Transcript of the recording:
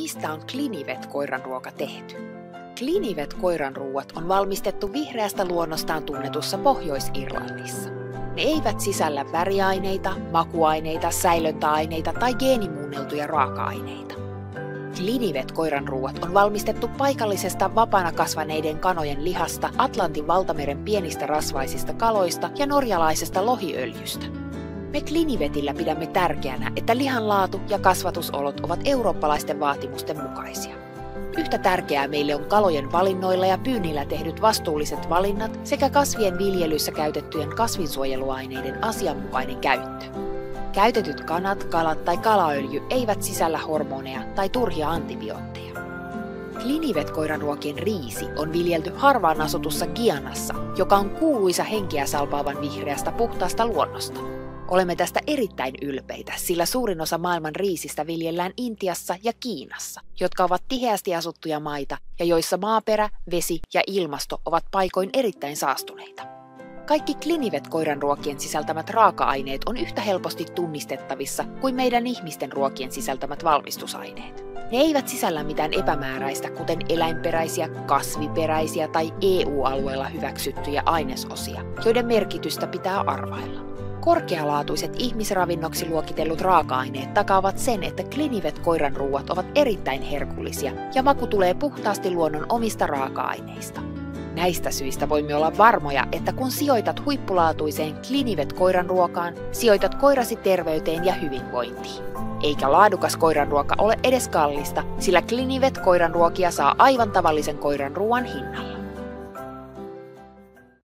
mistä on Clinivet koiranruoka tehty? Clinivet koiranruuat on valmistettu vihreästä luonnostaan tunnetussa Pohjois-Irlannissa. Ne eivät sisällä väriaineita, makuaineita, säilöntäaineita tai geenimuunneltuja raaka-aineita. Clinivet koiranruuat on valmistettu paikallisesta vapaana kasvaneiden kanojen lihasta, Atlantin valtameren pienistä rasvaisista kaloista ja norjalaisesta lohiöljystä. Me Clinivetillä pidämme tärkeänä, että lihan laatu ja kasvatusolot ovat eurooppalaisten vaatimusten mukaisia. Yhtä tärkeää meille on kalojen valinnoilla ja pyynnillä tehdyt vastuulliset valinnat sekä kasvien viljelyssä käytettyjen kasvinsuojeluaineiden asianmukainen käyttö. Käytetyt kanat, kalat tai kalaöljy eivät sisällä hormoneja tai turhia antibiootteja. Clinivet koiranruokien riisi on viljelty harvaan asutussa Guyanassa, joka on kuuluisa henkeä salpaavan vihreästä puhtaasta luonnosta. Olemme tästä erittäin ylpeitä, sillä suurin osa maailman riisistä viljellään Intiassa ja Kiinassa, jotka ovat tiheästi asuttuja maita ja joissa maaperä, vesi ja ilmasto ovat paikoin erittäin saastuneita. Kaikki Clinivet koiranruokien sisältämät raaka-aineet on yhtä helposti tunnistettavissa kuin meidän ihmisten ruokien sisältämät valmistusaineet. Ne eivät sisällä mitään epämääräistä, kuten eläinperäisiä, kasviperäisiä tai EU-alueella hyväksyttyjä ainesosia, joiden merkitystä pitää arvailla. Korkealaatuiset ihmisravinnoksi luokitellut raaka-aineet takaavat sen, että Clinivet koiranruuat ovat erittäin herkullisia ja maku tulee puhtaasti luonnon omista raaka-aineista. Näistä syistä voimme olla varmoja, että kun sijoitat huippulaatuiseen Clinivet koiranruokaan, sijoitat koirasi terveyteen ja hyvinvointiin. Eikä laadukas koiranruoka ole edes kallista, sillä Clinivet koiranruokia saa aivan tavallisen koiranruoan hinnalla.